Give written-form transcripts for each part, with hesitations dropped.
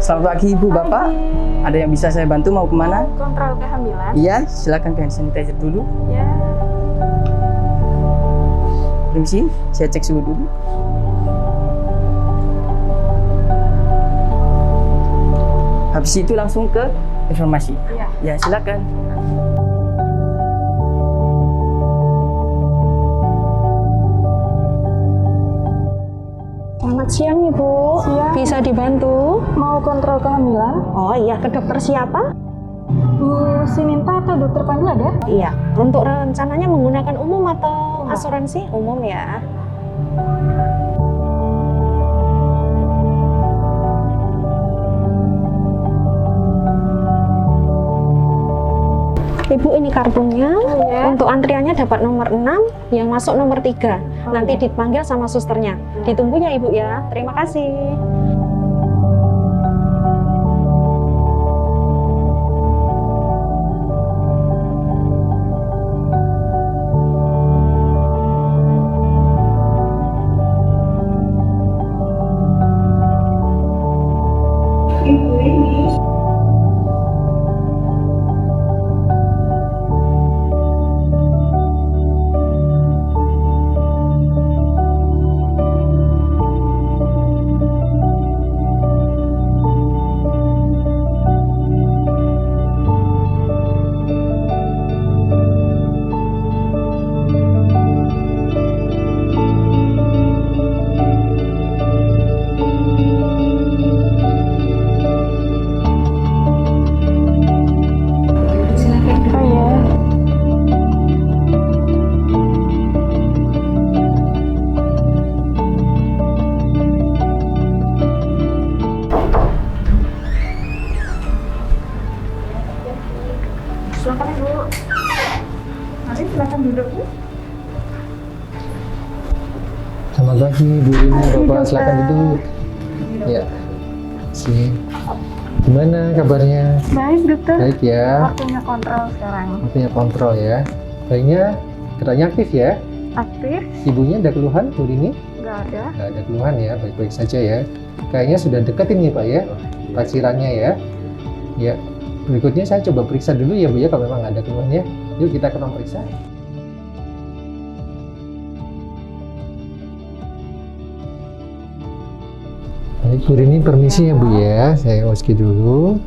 Selamat pagi Ibu, Bapak. Ada yang bisa saya bantu, mau kemana? Kontrol kehamilan. Iya, silakan ke hand sanitizer dulu. Ya. Permisi, saya cek suhu dulu. Habis itu langsung ke informasi. Iya. Ya, silakan. Selamat siang Ibu. Siang. Bisa dibantu? Mau kontrol kehamilan? Oh iya, ke dokter siapa? Bu Sininta atau dokter Pandu ada? Iya. Untuk rencananya menggunakan umum atau asuransi? Umum ya. Ibu, ini kartunya. Iya. Untuk antriannya dapat nomor 6, yang masuk nomor 3. Nanti dipanggil sama susternya. Ditunggu ya Ibu ya. Terima kasih. Oh ya. Silakan Ibu. Mari silakan duduk Bu. Selamat pagi Bu Rini, Bapak, dokter. silakan duduk. Ya, sih. Gimana kabarnya? Baik dokter. Baik ya, Waktunya kontrol sekarang. artinya kontrol ya. Bayinya geraknya aktif ya. Aktif? Ibunya ada keluhan Bu Rini? Nggak ada. Nggak ada keluhan ya, baik-baik saja ya. Kayaknya sudah deket ini Pak ya, taksirannya ya. Ya, berikutnya saya coba periksa dulu ya Bu ya, kalau memang nggak ada keluhan ya. Yuk kita ke ruang periksa. Baik Bu Rini, permisi ya Bu ya, saya OSG dulu.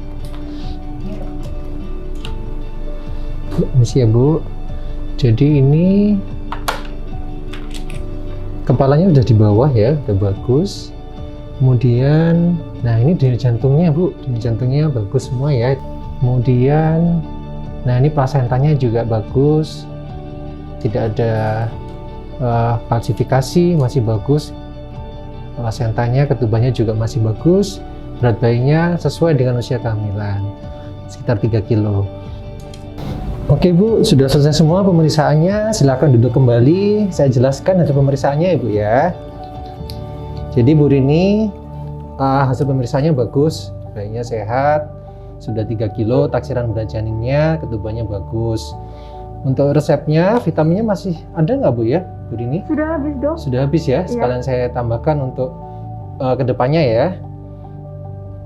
Permisi ya Bu. Jadi ini kepalanya udah di bawah ya, udah bagus. Kemudian, nah ini denyut jantungnya Bu, denyut jantungnya bagus semua ya. Kemudian, nah ini plasentanya juga bagus, tidak ada kalsifikasi, masih bagus. Plasentanya, ketubannya juga masih bagus. Berat bayinya sesuai dengan usia kehamilan, sekitar 3 kilo. Oke Bu, sudah selesai semua pemeriksaannya. Silakan duduk kembali. Saya jelaskan hasil pemeriksaannya Ibu ya. Jadi Bu Rini, hasil pemeriksaannya bagus. Bayinya sehat, sudah 3 kilo, taksiran berat janinnya, ketubannya bagus. Untuk resepnya, vitaminnya masih ada nggak Bu ya, Bu Rini? Sudah habis dok? Sudah habis ya, sekalian saya tambahkan untuk kedepannya ya.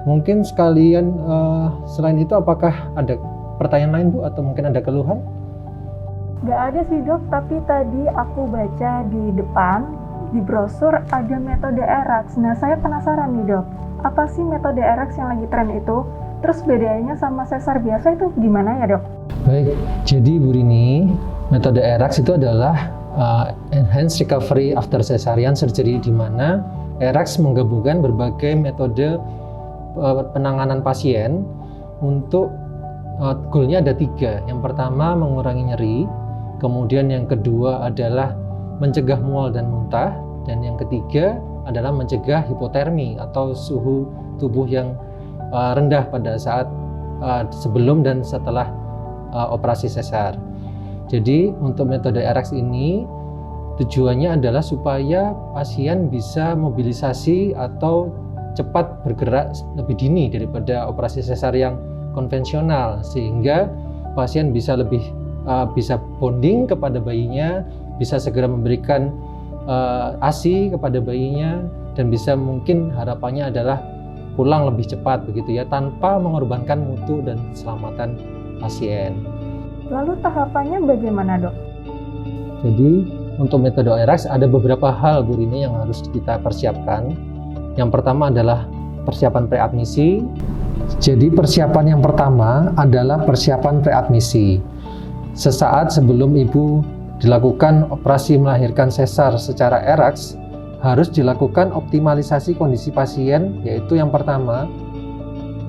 Mungkin sekalian selain itu apakah ada pertanyaan lain Bu atau mungkin ada keluhan? Nggak ada sih dok, tapi tadi aku baca di depan di brosur ada metode ERAX. Nah saya penasaran nih dok, apa sih metode ERAX yang lagi tren itu? Terus bedanya sama sesar biasa itu gimana ya dok? Baik, jadi Bu Rini, metode ERAX itu adalah Enhanced Recovery After Cesarean Surgery, di mana ERAX menggabungkan berbagai metode penanganan pasien untuk goalnya ada 3. Yang pertama mengurangi nyeri, kemudian yang kedua adalah mencegah mual dan muntah, dan yang ketiga adalah mencegah hipotermi atau suhu tubuh yang rendah pada saat sebelum dan setelah operasi sesar. Jadi untuk metode ERAX ini tujuannya adalah supaya pasien bisa mobilisasi atau cepat bergerak lebih dini daripada operasi sesar yang konvensional, sehingga pasien bisa lebih bisa bonding kepada bayinya, bisa segera memberikan ASI kepada bayinya, dan bisa mungkin harapannya adalah pulang lebih cepat begitu ya, tanpa mengorbankan mutu dan keselamatan pasien. Lalu tahapannya bagaimana, Dok? Jadi untuk metode ORX ada beberapa hal Bu Rini yang harus kita persiapkan. Yang pertama adalah persiapan preadmisi. Jadi persiapan yang pertama adalah persiapan preadmisi. Sesaat sebelum ibu dilakukan operasi melahirkan sesar secara ERAX, harus dilakukan optimalisasi kondisi pasien, yaitu yang pertama,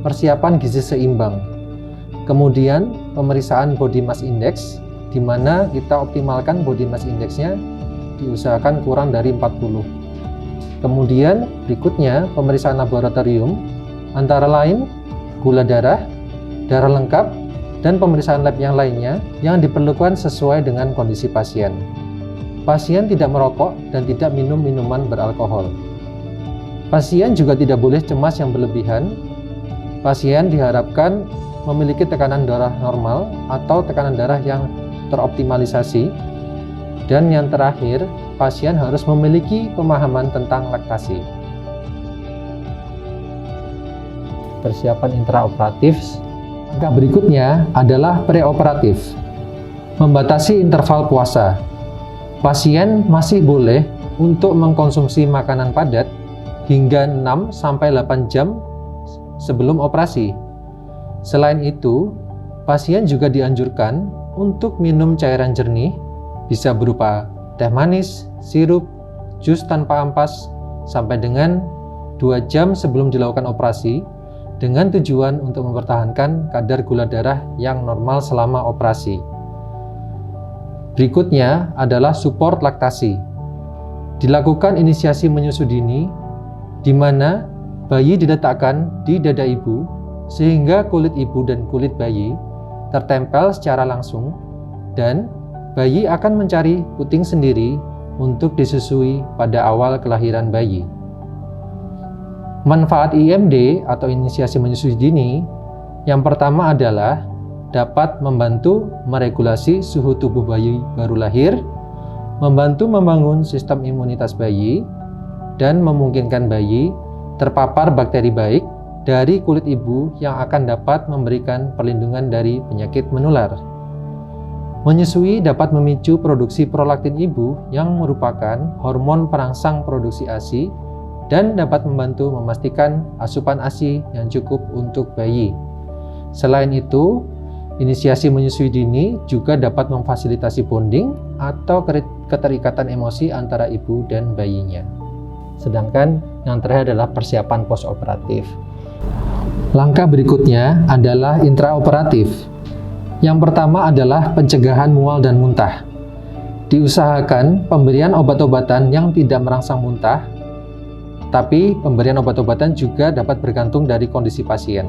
persiapan gizi seimbang. Kemudian pemeriksaan body mass index, di mana kita optimalkan body mass indexnya diusahakan kurang dari 40. Kemudian berikutnya pemeriksaan laboratorium, antara lain gula darah, darah lengkap, dan pemeriksaan lab yang lainnya yang diperlukan sesuai dengan kondisi pasien. Pasien tidak merokok dan tidak minum minuman beralkohol. Pasien juga tidak boleh cemas yang berlebihan. Pasien diharapkan memiliki tekanan darah normal atau tekanan darah yang teroptimalisasi. Dan yang terakhir, pasien harus memiliki pemahaman tentang laktasi. Persiapan intraoperatif. Langkah berikutnya adalah preoperatif. Membatasi interval puasa. Pasien masih boleh untuk mengkonsumsi makanan padat hingga 6-8 jam sebelum operasi. Selain itu, pasien juga dianjurkan untuk minum cairan jernih, bisa berupa teh manis, sirup, jus tanpa ampas, sampai dengan 2 jam sebelum dilakukan operasi, dengan tujuan untuk mempertahankan kadar gula darah yang normal selama operasi. Berikutnya adalah support laktasi. Dilakukan inisiasi menyusu dini, di mana bayi diletakkan di dada ibu, sehingga kulit ibu dan kulit bayi tertempel secara langsung, dan bayi akan mencari puting sendiri untuk disusui pada awal kelahiran bayi. Manfaat IMD atau inisiasi menyusui dini, yang pertama adalah dapat membantu meregulasi suhu tubuh bayi baru lahir, membantu membangun sistem imunitas bayi, dan memungkinkan bayi terpapar bakteri baik dari kulit ibu yang akan dapat memberikan perlindungan dari penyakit menular. Menyusui dapat memicu produksi prolaktin ibu yang merupakan hormon perangsang produksi ASI dan dapat membantu memastikan asupan ASI yang cukup untuk bayi. Selain itu, inisiasi menyusui dini juga dapat memfasilitasi bonding atau keterikatan emosi antara ibu dan bayinya. Sedangkan yang terakhir adalah persiapan postoperatif. Langkah berikutnya adalah intraoperatif. Yang pertama adalah pencegahan mual dan muntah. Diusahakan pemberian obat-obatan yang tidak merangsang muntah, tapi pemberian obat-obatan juga dapat bergantung dari kondisi pasien.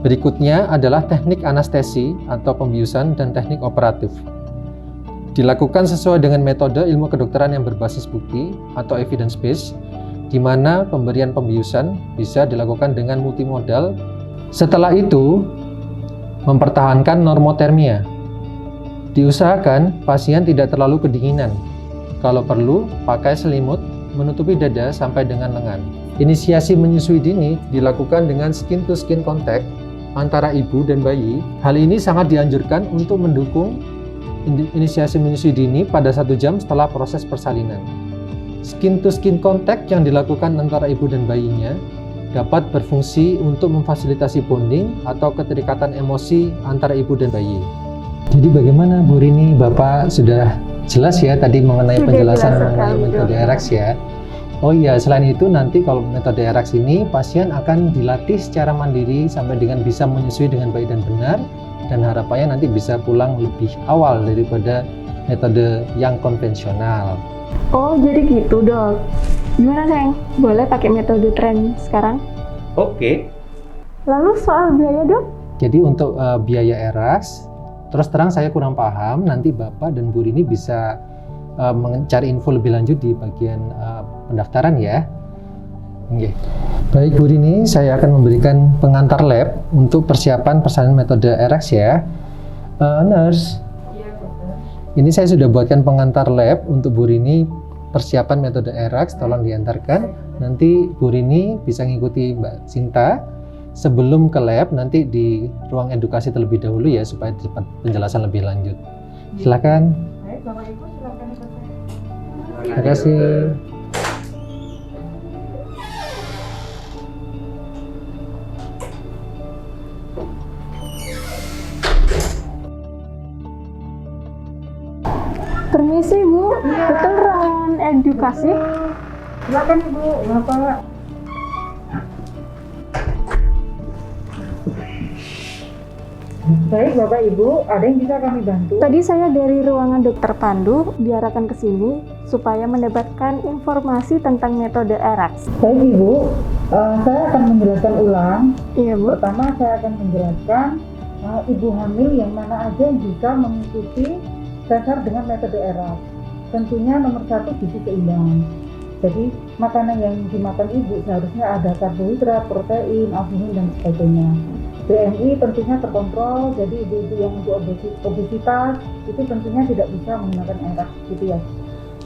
Berikutnya adalah teknik anestesi atau pembiusan dan teknik operatif. Dilakukan sesuai dengan metode ilmu kedokteran yang berbasis bukti atau evidence based, di mana pemberian pembiusan bisa dilakukan dengan multimodal. Setelah itu, mempertahankan normotermia. Diusahakan pasien tidak terlalu kedinginan. Kalau perlu, pakai selimut menutupi dada sampai dengan lengan. Inisiasi menyusui dini dilakukan dengan skin to skin contact antara ibu dan bayi. Hal ini sangat dianjurkan untuk mendukung inisiasi menyusui dini pada 1 jam setelah proses persalinan. Skin to skin contact yang dilakukan antara ibu dan bayinya dapat berfungsi untuk memfasilitasi bonding atau keterikatan emosi antara ibu dan bayi. Jadi bagaimana Bu Rini, Bapak sudah jelas ya tadi mengenai penjelasan mengenai metode ERAX ya. Oh iya, selain itu nanti kalau metode ERAX ini pasien akan dilatih secara mandiri sampai dengan bisa menyusui dengan baik dan benar, dan harapannya nanti bisa pulang lebih awal daripada metode yang konvensional. Oh, jadi gitu, Dok. Gimana, sayang? Boleh pakai metode tren sekarang? Oke. Lalu soal biaya, Dok? Jadi untuk biaya ERAX, terus terang saya kurang paham, nanti Bapak dan Bu Rini bisa mencari info lebih lanjut di bagian pendaftaran ya. Oke. Baik Bu Rini, saya akan memberikan pengantar lab untuk persiapan persalinan metode ERAX ya. Nurse, ini saya sudah buatkan pengantar lab untuk Bu Rini persiapan metode ERAX tolong diantarkan. Nanti Bu Rini bisa ngikuti Mbak Sinta sebelum ke lab, nanti di ruang edukasi terlebih dahulu ya supaya dapat penjelasan lebih lanjut. Silakan. Baik, Bapak Ibu silakan ikut saya. Terima kasih. Permisi Bu, betul ruangan edukasi? Silakan Ibu, Bapak. Baik Bapak Ibu, ada yang bisa kami bantu? Tadi saya dari ruangan Dokter Pandu diarahkan ke sini supaya mendapatkan informasi tentang metode ERAX. Baik Ibu, saya akan menjelaskan ulang. Iya Bu. Pertama saya akan menjelaskan ibu hamil yang mana aja yang bisa mengikuti sesar dengan metode ERAX. Tentunya nomor 1 gizi seimbang. Jadi makanan yang dimakan ibu seharusnya ada karbohidrat, protein, albumin dan sebagainya. BMI tentunya terkontrol, jadi ibu-ibu yang untuk obesitas itu tentunya tidak bisa menggunakan ERAX gitu ya.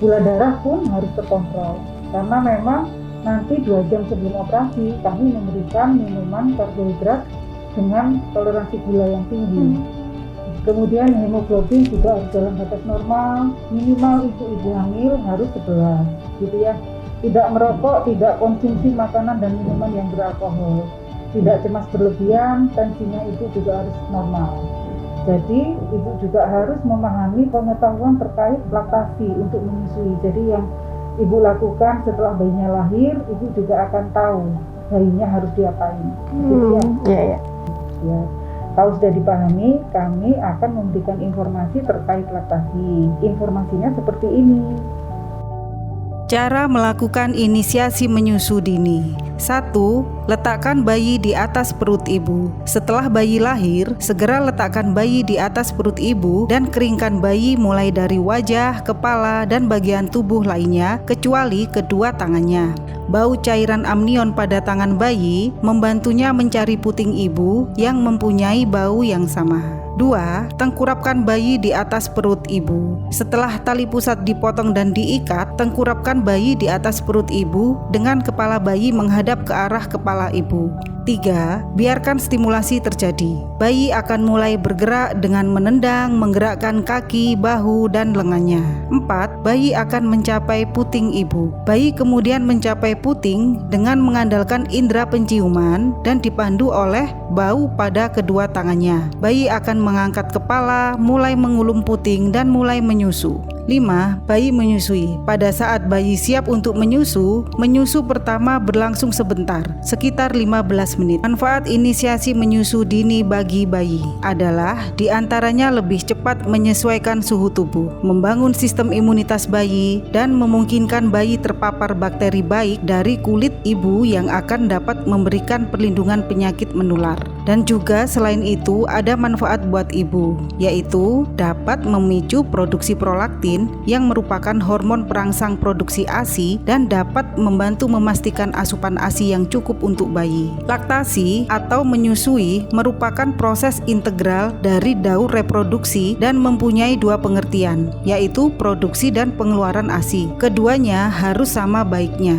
Gula darah pun harus terkontrol karena memang nanti 2 jam sebelum operasi kami memberikan minuman karbohidrat dengan toleransi gula yang tinggi. Kemudian hemoglobin juga harus dalam batas normal, minimal ibu-ibu hamil harus 11 gitu ya. Tidak merokok, tidak konsumsi makanan dan minuman yang beralkohol, tidak cemas berlebihan, tensinya ibu juga harus normal. Jadi ibu juga harus memahami pengetahuan terkait laktasi untuk menyusui. Jadi yang ibu lakukan setelah bayinya lahir, ibu juga akan tahu bayinya harus diapain. Gitu ya. Iya. Ya. Kalau sudah dipahami, kami akan memberikan informasi terkait laktasi. Informasinya seperti ini. Cara melakukan inisiasi menyusu dini. 1. Letakkan bayi di atas perut ibu. Setelah bayi lahir, segera letakkan bayi di atas perut ibu dan keringkan bayi mulai dari wajah, kepala, dan bagian tubuh lainnya kecuali kedua tangannya. Bau cairan amnion pada tangan bayi membantunya mencari puting ibu yang mempunyai bau yang sama. 2. Tengkurapkan bayi di atas perut ibu. Setelah tali pusat dipotong dan diikat, tengkurapkan bayi di atas perut ibu dengan kepala bayi menghadap ke arah kepala ibu. 3. Biarkan stimulasi terjadi. Bayi akan mulai bergerak dengan menendang, menggerakkan kaki, bahu, dan lengannya. 4. Bayi akan mencapai puting ibu. Bayi kemudian mencapai puting dengan mengandalkan indera penciuman dan dipandu oleh bau pada kedua tangannya. Bayi akan mengangkat kepala, mulai mengulum puting, dan mulai menyusu. 5. Bayi menyusui. Pada saat bayi siap untuk menyusu pertama berlangsung sebentar, sekitar 15 menit. Manfaat inisiasi menyusu dini bagi bayi adalah diantaranya lebih cepat menyesuaikan suhu tubuh, membangun sistem imunitas bayi, dan memungkinkan bayi terpapar bakteri baik dari kulit ibu yang akan dapat memberikan perlindungan penyakit menular. Dan juga selain itu ada manfaat buat ibu, yaitu dapat memicu produksi prolaktin yang merupakan hormon perangsang produksi ASI dan dapat membantu memastikan asupan ASI yang cukup untuk bayi. Laktasi atau menyusui merupakan proses integral dari daur reproduksi dan mempunyai 2 pengertian, yaitu produksi dan pengeluaran ASI. Keduanya harus sama baiknya.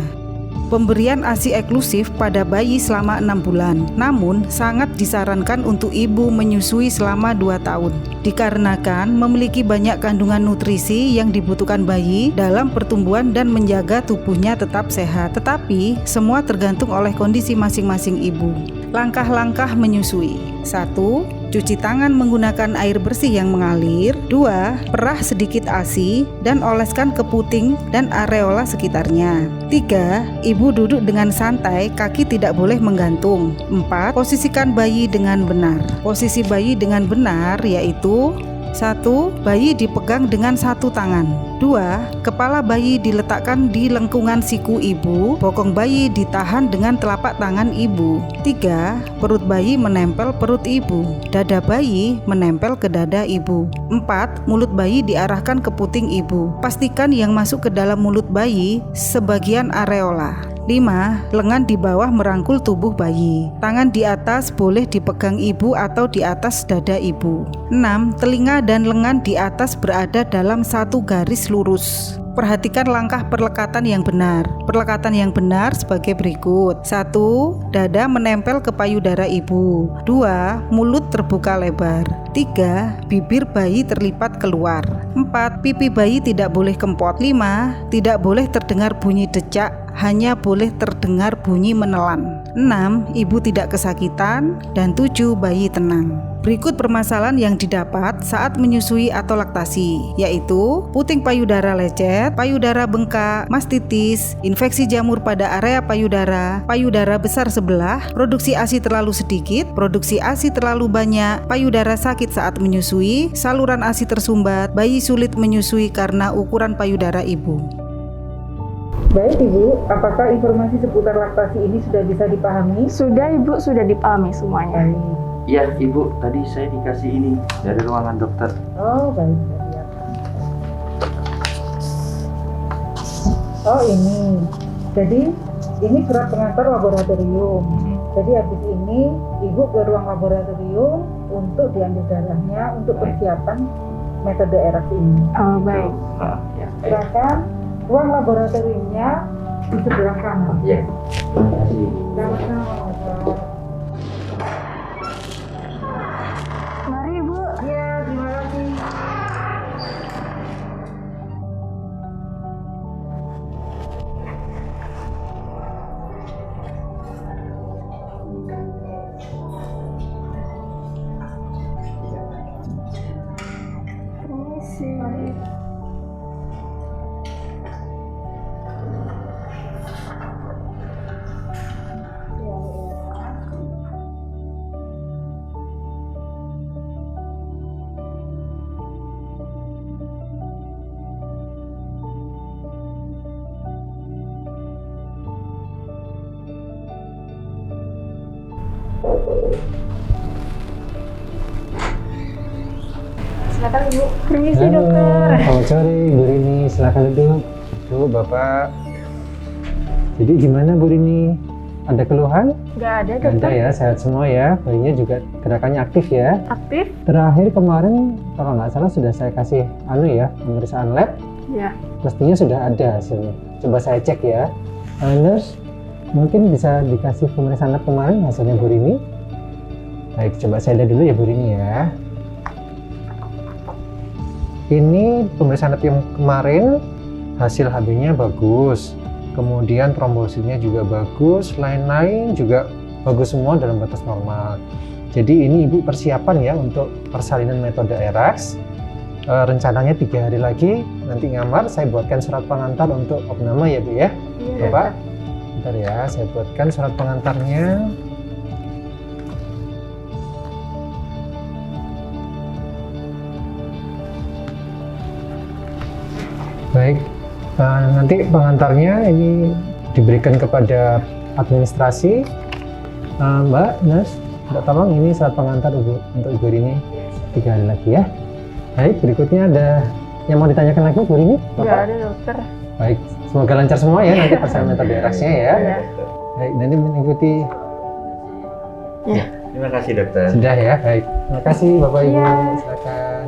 Pemberian ASI eksklusif pada bayi selama 6 bulan, namun sangat disarankan untuk ibu menyusui selama 2 tahun, dikarenakan memiliki banyak kandungan nutrisi yang dibutuhkan bayi dalam pertumbuhan dan menjaga tubuhnya tetap sehat. Tetapi semua tergantung oleh kondisi masing-masing ibu. Langkah-langkah menyusui. 1. Cuci tangan menggunakan air bersih yang mengalir. 2. Perah sedikit ASI dan oleskan ke puting dan areola sekitarnya. 3. Ibu duduk dengan santai, kaki tidak boleh menggantung. 4. Posisikan bayi dengan benar. Posisi bayi dengan benar yaitu 1. Bayi dipegang dengan 1 tangan. 2. Kepala bayi diletakkan di lengkungan siku ibu. Bokong bayi ditahan dengan telapak tangan ibu. 3. Perut bayi menempel perut ibu. Dada bayi menempel ke dada ibu. 4. Mulut bayi diarahkan ke puting ibu. Pastikan yang masuk ke dalam mulut bayi sebagian areola. 5. Lengan di bawah merangkul tubuh bayi. Tangan di atas boleh dipegang ibu atau di atas dada ibu. 6. Telinga dan lengan di atas berada dalam satu garis lurus. Perhatikan langkah perlekatan yang benar. Perlekatan yang benar sebagai berikut. 1. Dada menempel ke payudara ibu. 2. Mulut terbuka lebar. 3. Bibir bayi terlipat keluar. 4. Pipi bayi tidak boleh kempot. 5. Tidak boleh terdengar bunyi decak, hanya boleh terdengar bunyi menelan. 6. Ibu tidak kesakitan. Dan 7. Bayi tenang. Berikut permasalahan yang didapat saat menyusui atau laktasi, yaitu puting payudara lecet, payudara bengkak, mastitis, infeksi jamur pada area payudara besar sebelah, produksi ASI terlalu sedikit, produksi ASI terlalu banyak, payudara sakit saat menyusui, saluran ASI tersumbat, bayi sulit menyusui karena ukuran payudara ibu. Baik Ibu, apakah informasi seputar laktasi ini sudah bisa dipahami? Sudah Ibu, sudah dipahami semuanya. Baik. Iya Ibu, tadi saya dikasih ini dari ruangan dokter. Oh baik, ya. Oh ini, jadi ini surat pengantar laboratorium. Jadi habis ini Ibu ke ruang laboratorium untuk diambil darahnya untuk persiapan metode ERAS ini. Oh baik. Ya. Silakan, ruang laboratoriumnya di sebelah kanan. Iya. Terima kasih. Sama-sama. Mari Ibu. Iya, terima kasih. Permisi. Silakan Ibu. Permisi Halo, dokter. selamat sore Bu Rini, silakan duduk. Tuh Bapak. Jadi gimana Bu Rini? Ada keluhan? Nggak ada Nggak ada dokter. ya, sehat semua ya. Bayinya juga gerakannya aktif ya. Aktif? Terakhir kemarin kalau nggak salah sudah saya kasih pemeriksaan lab. Ya. Mestinya sudah ada hasilnya. Coba saya cek ya. Nurse, mungkin bisa dikasih pemeriksaan lab kemarin hasilnya Bu Rini. Baik, coba saya lihat dulu ya Bu Rini ya. Ini pemeriksaan lab yang kemarin, hasil HB-nya bagus. Kemudian trombositnya juga bagus, lain-lain juga bagus semua dalam batas normal. Jadi ini Ibu persiapan ya untuk persalinan metode ERAS. Rencananya 3 hari lagi nanti ngamar, saya buatkan surat pengantar untuk opname ya Bu ya. Iya. Bapak, bentar ya, saya buatkan surat pengantarnya. Baik, nanti pengantarnya ini diberikan kepada administrasi. Mbak, Nurse, minta tolong ini surat pengantar untuk Ibu Rini 3 hari lagi ya. Baik, berikutnya ada yang mau ditanyakan lagi Bu Rini? Nggak ada dokter. Baik, semoga lancar semua ya nanti persalinan metode ERAS-nya ya. Iya. Baik, nanti mengikuti. Terima kasih dokter. Sudah ya, baik. Terima kasih Bapak Ibu, Iya. silakan.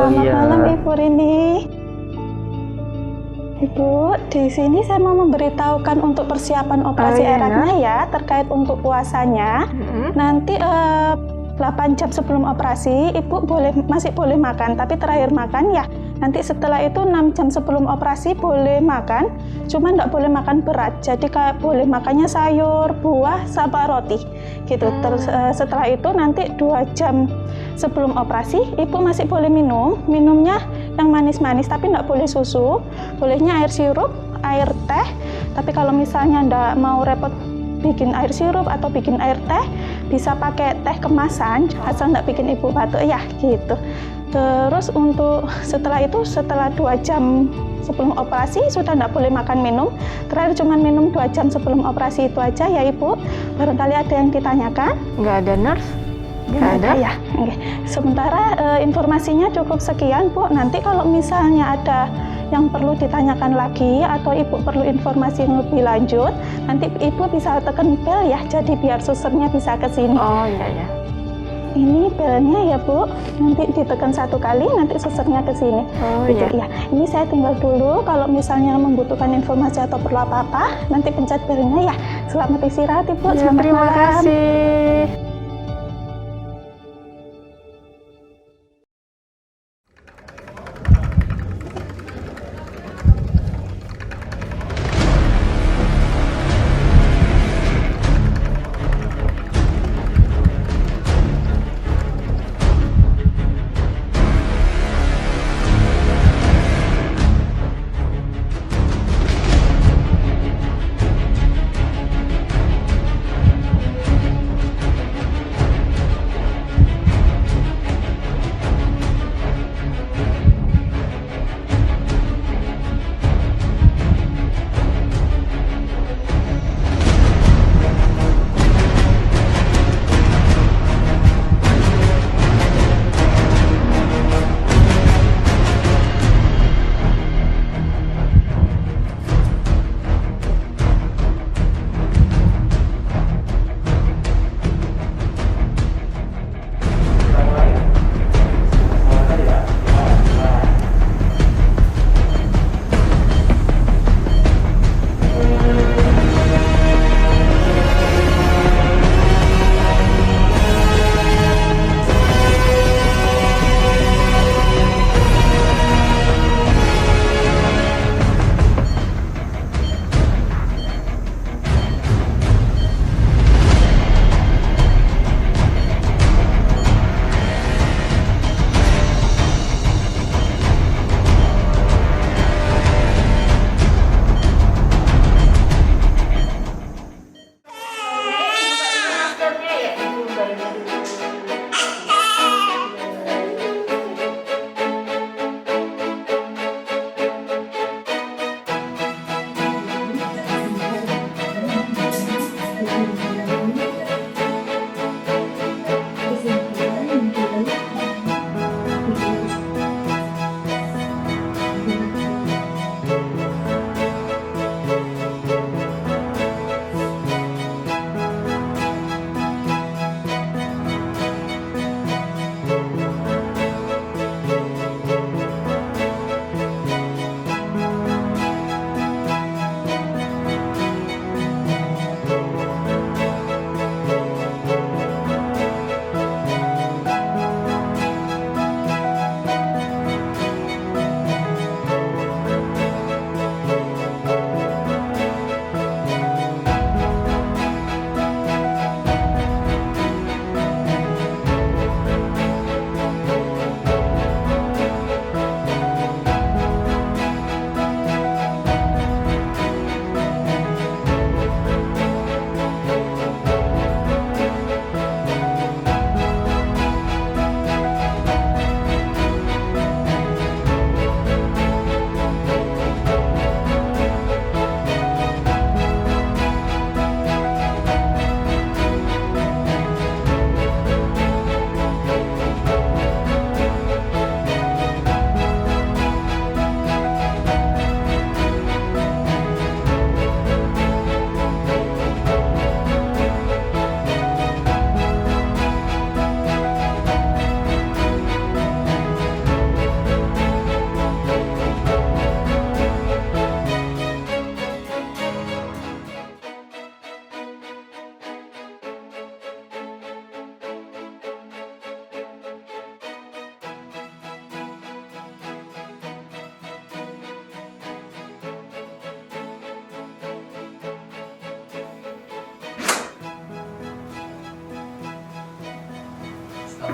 Selamat iya. malam Ibu Rini. Ibu, di sini saya mau memberitahukan untuk persiapan operasi eratnya ya, terkait untuk puasanya. Nanti 8 jam sebelum operasi, Ibu masih boleh makan, tapi terakhir makan ya. Nanti setelah itu 6 jam sebelum operasi boleh makan, cuma nggak boleh makan berat. Jadi kayak boleh makannya sayur, buah, sama roti gitu. Terus setelah itu nanti 2 jam sebelum operasi, Ibu masih boleh minumnya yang manis-manis, tapi nggak boleh susu. Bolehnya air sirup, air teh. Tapi kalau misalnya nggak mau repot bikin air sirup atau bikin air teh, bisa pakai teh kemasan, asal nggak bikin Ibu batuk ya gitu. Terus untuk setelah itu, setelah 2 jam sebelum operasi sudah nggak boleh makan minum. Terakhir cuma minum 2 jam sebelum operasi itu aja ya Ibu. Barangkali ada yang ditanyakan? Nggak ada nurse? Nggak ada ya. Oke. Sementara informasinya cukup sekian Bu. Nanti kalau misalnya ada yang perlu ditanyakan lagi atau Ibu perlu informasi yang lebih lanjut, nanti Ibu bisa tekan bel ya. Jadi biar susternya bisa ke sini. Oh iya ya. Ini belnya ya Bu, nanti ditekan 1 kali, nanti susternya ke sini. Oh gitu, iya. ya. Ini saya tinggal dulu, kalau misalnya membutuhkan informasi atau perlu apa-apa, nanti pencet belnya ya. Selamat istirahat Ibu, Ya, selamat terima malam. kasih.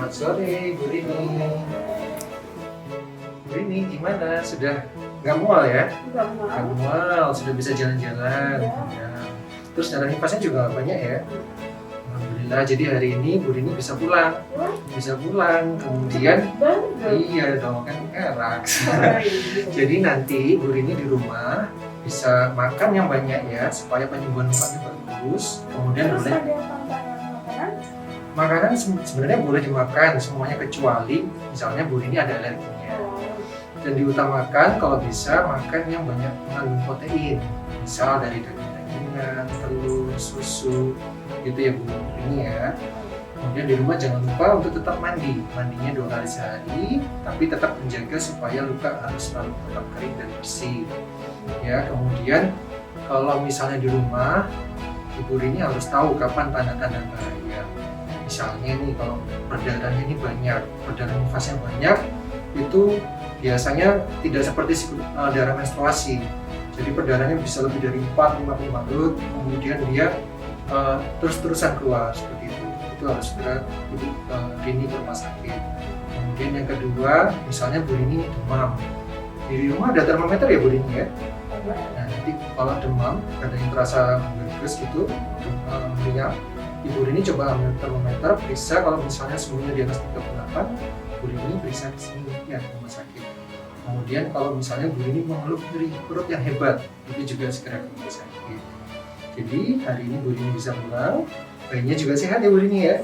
Selamat sore, Bu Rini. Bu Rini, gimana? Sudah nggak mual ya? Nggak mual, sudah bisa jalan-jalan. Ya. Terus darah nifasnya juga nggak banyak ya? Alhamdulillah, jadi hari ini Bu Rini bisa pulang. Bisa pulang, kemudian iya dong, kan enak. Jadi nanti Bu Rini di rumah bisa makan yang banyak ya, supaya penyembuhan lukanya bagus. Kemudian boleh makanan sebenarnya boleh dimakan semuanya kecuali misalnya Bu Rini ada alerginya. Dan diutamakan kalau bisa makan yang banyak mengandung protein, misal dari daging-dagingan, telur, susu, gitu ya Bu Rini ya. Kemudian di rumah jangan lupa untuk tetap mandinya 2 kali sehari, tapi tetap menjaga supaya luka harus selalu tetap kering dan bersih. Ya, kemudian kalau misalnya di rumah, Ibu Rini harus tahu kapan tanda-tanda bahaya. Misalnya nih kalau perdarahannya ini banyak, perdarahan nifasnya banyak, itu biasanya tidak seperti darah menstruasi. Jadi perdarahannya bisa lebih dari 4-5 balut, kemudian dia terus-terusan keluar seperti itu. Itu harus segera Ibu Rini ke rumah sakit. Kemudian yang kedua, misalnya Bu Rini demam. Di rumah ada termometer ya Bu Rini ya? Nah, nanti kalau demam, badannya terasa bergegas gitu, minyak, Ibu Rini coba ambil termometer, periksa kalau misalnya suhunya di atas 38, Bu Rini periksa di sini ya di rumah sakit. Kemudian kalau misalnya Bu Rini mengeluh nyeri perut yang hebat, itu juga segera ke rumah sakit. Jadi hari ini Bu Rini bisa pulang, bayinya juga sehat ya Bu Rini ya?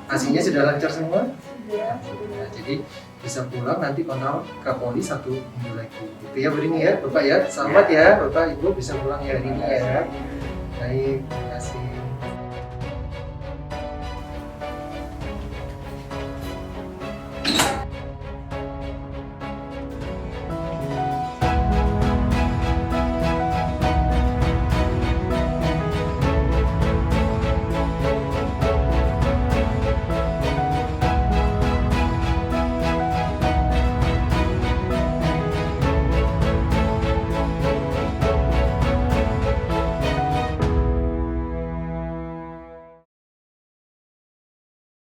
Asinya sudah lancar semua? Nah, jadi bisa pulang nanti kontrol ke poli 1 minggu lagi. Itu ya Bu Rini ya, Bapak ya. Selamat ya Bapak Ibu bisa pulang ya hari ini ya. Baik, terima kasih.